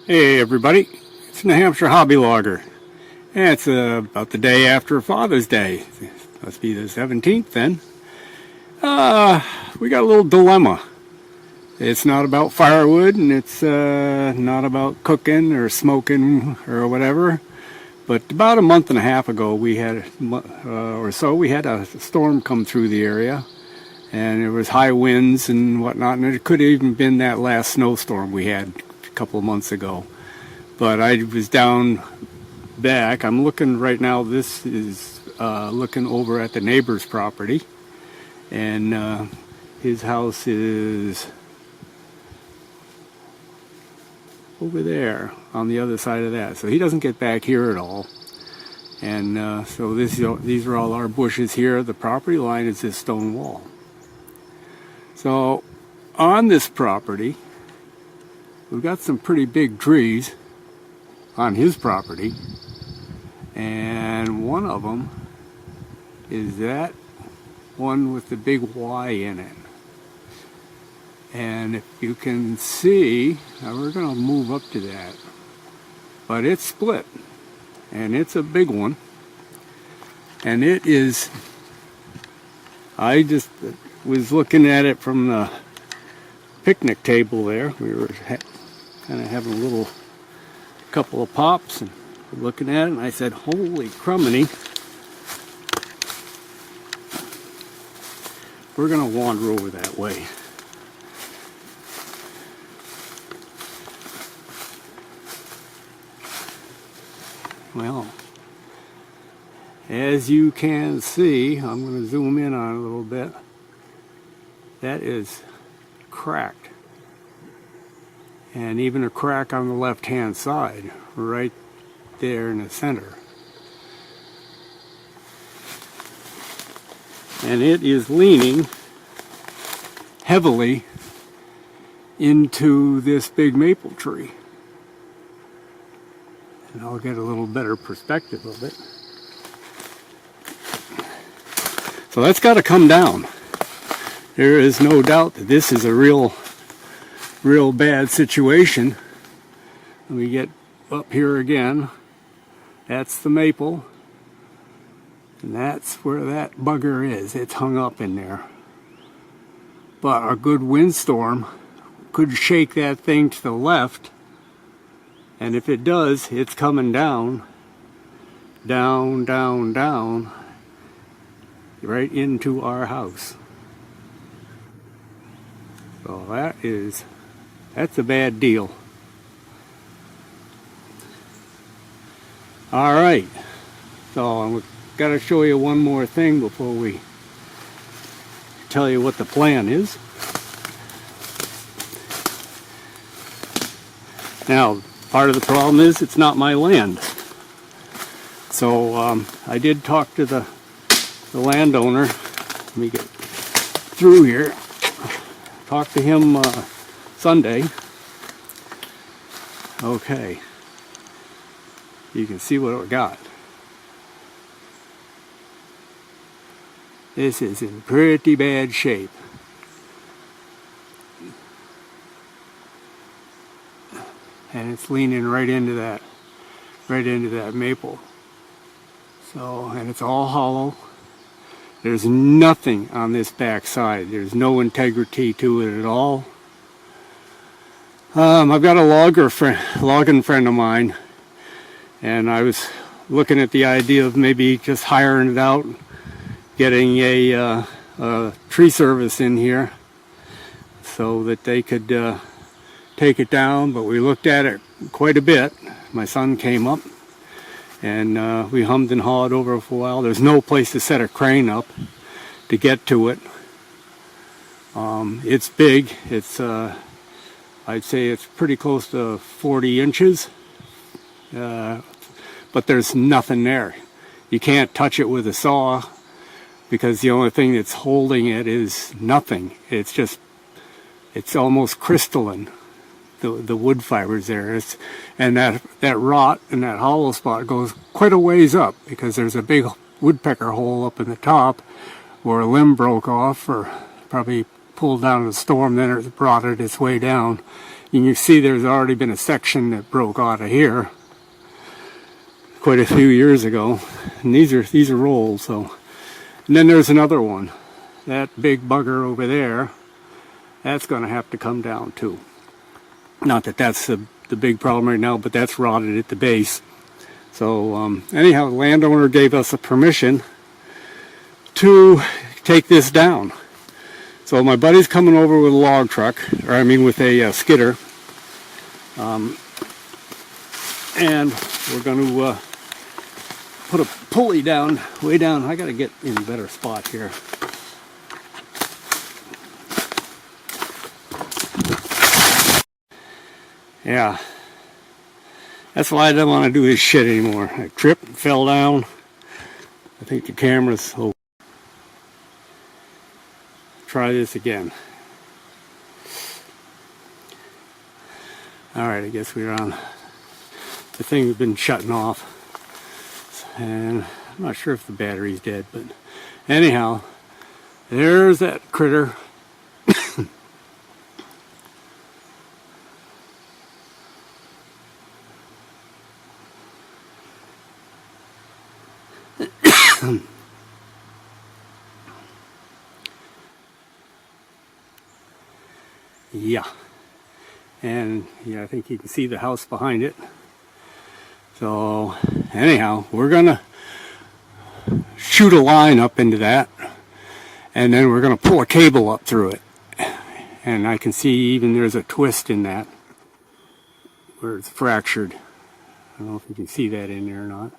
Hey everybody, it's New Hampshire Hobby Logger. And it's about the day after Father's Day. Must be the 17th then. We got a little dilemma. It's not about firewood and it's not about cooking or smoking or whatever. But about a month and a half ago we had we had a storm come through the area. And there was high winds and whatnot, and it could have even been that last snowstorm we had a couple of months ago. But I was down back. I'm looking right now. This is looking over at the neighbor's property, and his house is over there on the other side of that. So he doesn't get back here at all. And so these are all our bushes here. The property line is this stone wall. So on this property, we've got some pretty big trees on his property, and one of them is that one with the big Y in it. And if you can see, now we're going to move up to that, but it's split, and it's a big one, and it is, I just was looking at it from the picnic table there. We were kind of having a little couple of pops and looking at it, and I said, holy crumbiny, we're going to wander over that way. Well, as you can see, I'm going to zoom in on it a little bit. That is cracked, and even a crack on the left hand side right there in the center, and it is leaning heavily into this big maple tree, and I'll get a little better perspective of it. So that's got to come down. There is no doubt that this is a real bad situation. Let me get up here again. That's the maple. And that's where that bugger is. It's hung up in there. But a good windstorm could shake that thing to the left. And if it does, it's coming down, down, down, down, right into our house. So that's a bad deal. All right, so I'm gonna show you one more thing before we tell you what the plan is. Now, part of the problem is it's not my land. So I did talk to the landowner. Let me get through here. Talked to him Sunday. Okay. You can see what we got. This is in pretty bad shape. And it's leaning right into that maple. So, and it's all hollow. There's nothing on this back side. There's no integrity to it at all. I've got a logging friend of mine, and I was looking at the idea of maybe just hiring it out, getting a tree service in here so that they could take it down. But we looked at it quite a bit. My son came up, and we hummed and hawed over for a while. There's no place to set a crane up to get to it. It's big. It's I'd say it's pretty close to 40 inches, but there's nothing there. You can't touch it with a saw because the only thing that's holding it is nothing. It's almost crystalline. The wood fibers there, and that rot and that hollow spot goes quite a ways up because there's a big woodpecker hole up in the top where a limb broke off or probably pulled down in a storm, then it rotted its way down, You can see there's already been a section that broke out of here quite a few years ago, and these are rolls. So, and then there's another one, that big bugger over there, that's going to have to come down too. Not that that's the big problem right now, but that's rotted at the base. So anyhow, the landowner gave us a permission to take this down. So my buddy's coming over with a log truck, or I mean with a skidder, and we're going to put a pulley down, way down. I got to get in a better spot here. Yeah, that's why I don't want to do this shit anymore. I tripped and fell down. I think the camera's over. Try this again. Alright, I guess we're on. The thing has been shutting off. And I'm not sure if the battery's dead, but anyhow, there's that critter. Yeah, and yeah, I think you can see the house behind it. So anyhow, we're gonna shoot a line up into that, and then we're gonna pull a cable up through it. And I can see even there's a twist in that where it's fractured. I don't know if you can see that in there or not.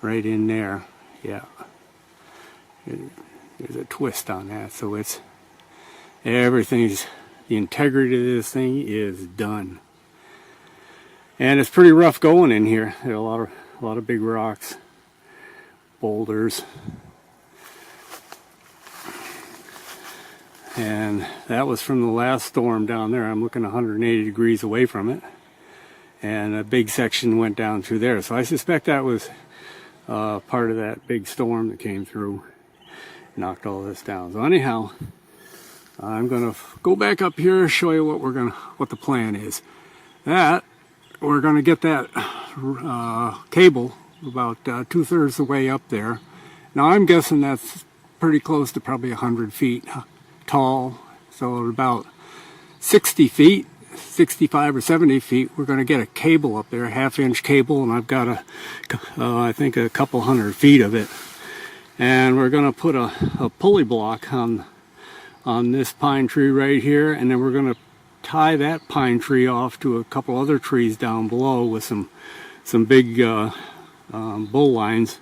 Right in there, yeah. There's a twist on that, so it's everything's, the integrity of this thing is done. And it's pretty rough going in here. There are a lot of big rocks, boulders. And that was from the last storm down there. I'm looking 180 degrees away from it. And a big section went down through there. So I suspect that was part of that big storm that came through. Knocked all this down. So anyhow, I'm gonna go back up here, show you what the plan is. We're gonna get that cable about 2/3 the way up there. Now I'm guessing that's pretty close to probably 100 feet tall. So about 60 feet, 65 or 70 feet, we're gonna get a cable up there, a 1/2-inch cable, and I've got I think a couple 100 feet of it. And we're going to put a pulley block on this pine tree right here, and then we're going to tie that pine tree off to a couple other trees down below with some big bull lines,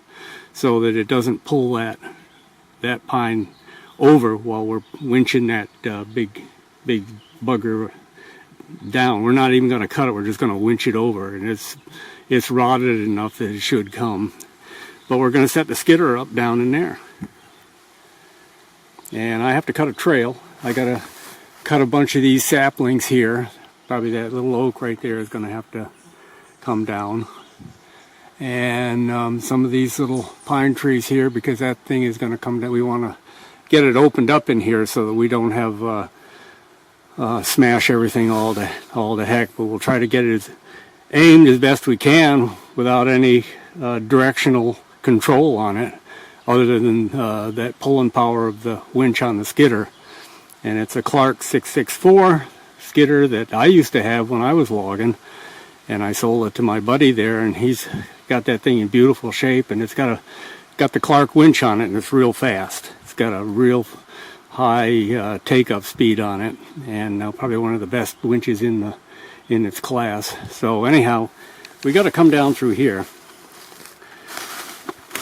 so that it doesn't pull that pine over while we're winching that big bugger down. We're not even going to cut it, we're just going to winch it over, and it's rotted enough that it should come. But we're going to set the skidder up down in there. And I have to cut a trail. I got to cut a bunch of these saplings here. Probably that little oak right there is going to have to come down. And some of these little pine trees here, because that thing is going to come down. We want to get it opened up in here so that we don't have smash everything all to heck. But we'll try to get it aimed as best we can without any directional control on it, other than that pulling power of the winch on the skidder. And it's a Clark 664 skidder that I used to have when I was logging, and I sold it to my buddy there, and he's got that thing in beautiful shape, and it's got the Clark winch on it, and it's real fast. It's got a real high take-up speed on it, and probably one of the best winches in its class. So anyhow, we got to come down through here.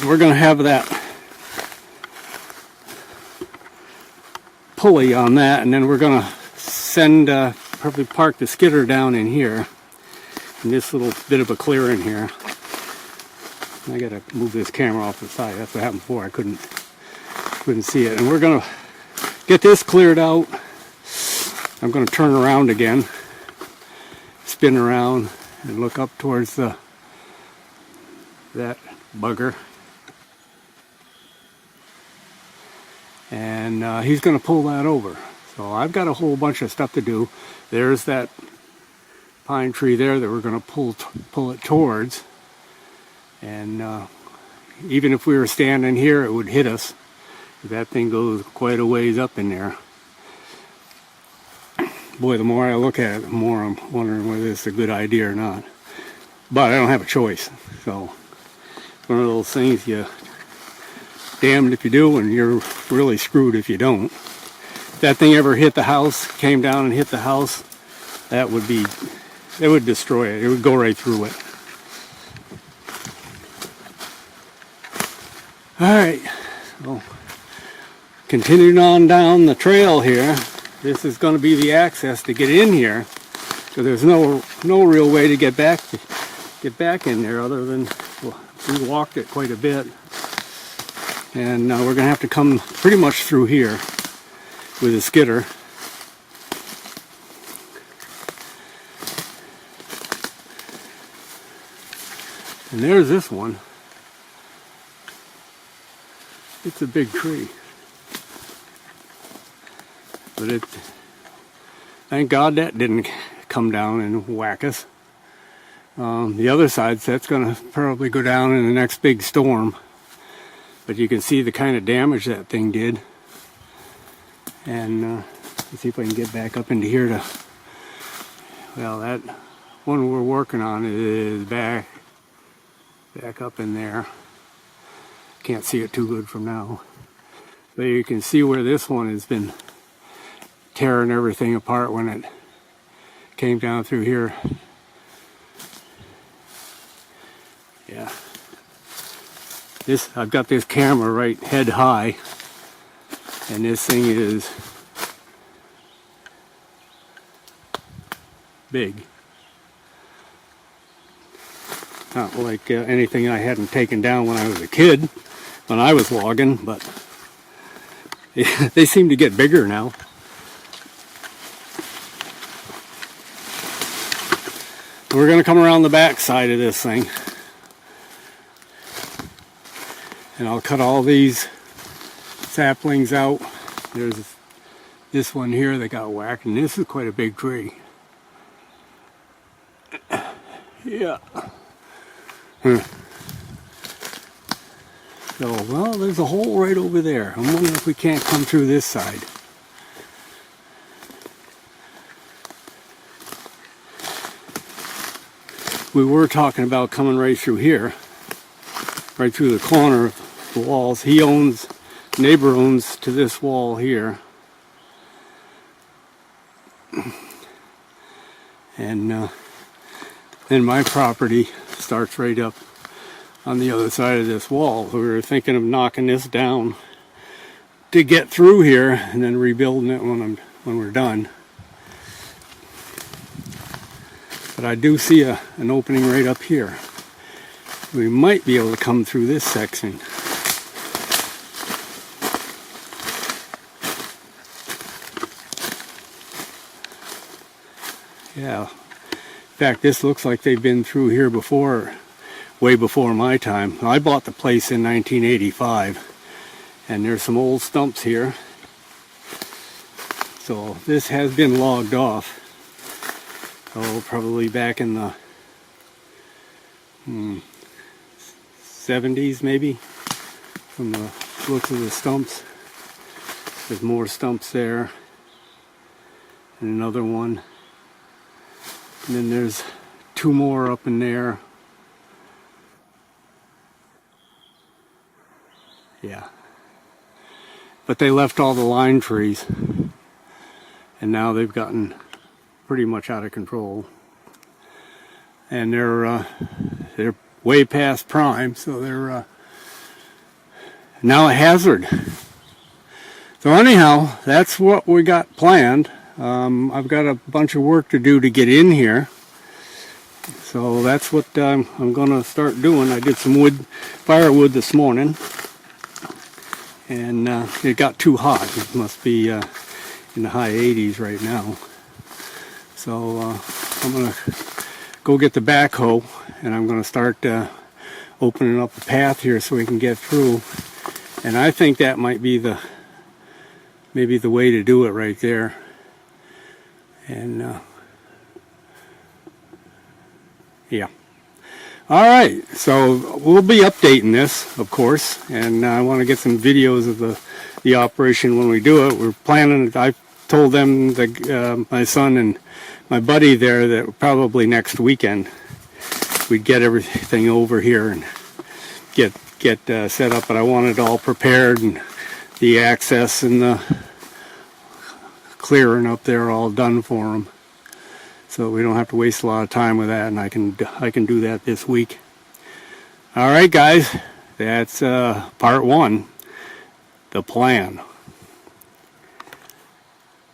We're going to have that pulley on that, and then we're going to probably park the skidder down in here, in this little bit of a clearing here. I got to move this camera off the side. That's what happened before. I couldn't see it. And we're going to get this cleared out. I'm going to turn around again, spin around, and look up towards that bugger. And he's going to pull that over. So I've got a whole bunch of stuff to do. There's that pine tree there that we're going to pull it towards. And even if we were standing here, it would hit us. That thing goes quite a ways up in there. Boy, the more I look at it, the more I'm wondering whether it's a good idea or not. But I don't have a choice. So it's one of those things, you damned if you do, and you're really screwed if you don't. If that thing ever hit the house, came down and hit the house, it would destroy it. It would go right through it. Alright, so continuing on down the trail here, this is going to be the access to get in here. So there's no real way to get back in there other than, well, we walked it quite a bit. And we're going to have to come pretty much through here with a skidder. And there's this one. It's a big tree. But thank God that didn't come down and whack us. The other side, that's going to probably go down in the next big storm. But you can see the kind of damage that thing did. And let's see if I can get back up into here to, well, that one we're working on is back up in there. Can't see it too good from now. But you can see where this one has been tearing everything apart when it came down through here. Yeah. I've got this camera right head high, and this thing is big. Not like anything I hadn't taken down when I was a kid, when I was logging, but they seem to get bigger now. We're going to come around the back side of this thing. And I'll cut all these saplings out. There's this one here that got whacked, and this is quite a big tree. Yeah. So, well, there's a hole right over there. I'm wondering if we can't come through this side. We were talking about coming right through here, right through the corner of the walls. Neighbor owns to this wall here. And then my property starts right up on the other side of this wall. We were thinking of knocking this down to get through here and then rebuilding it when we're done. But I do see an opening right up here. We might be able to come through this section. Yeah. In fact, this looks like they've been through here before, way before my time. I bought the place in 1985, and there's some old stumps here. So this has been logged off. Oh, probably back in the 70s maybe, from the looks of the stumps. There's more stumps there, and another one. And then there's two more up in there. Yeah. But they left all the lime trees, and now they've gotten pretty much out of control. And they're way past prime, so they're now a hazard. So anyhow, that's what we got planned. I've got a bunch of work to do to get in here, so that's what I'm going to start doing. I did some firewood this morning, and it got too hot. It must be in the high 80s right now. So I'm going to go get the backhoe, and I'm going to start opening up a path here so we can get through. And I think that might be the maybe the way to do it right there. And yeah. All right, so we'll be updating this, of course, and I want to get some videos of the operation when we do it. We're planning. I told them that my son and my buddy there that probably next weekend we'd get everything over here and get set up. But I want it all prepared and the access and the clearing up there all done for them, so we don't have to waste a lot of time with that, and I can do that this week. All right, guys, that's part one, the plan.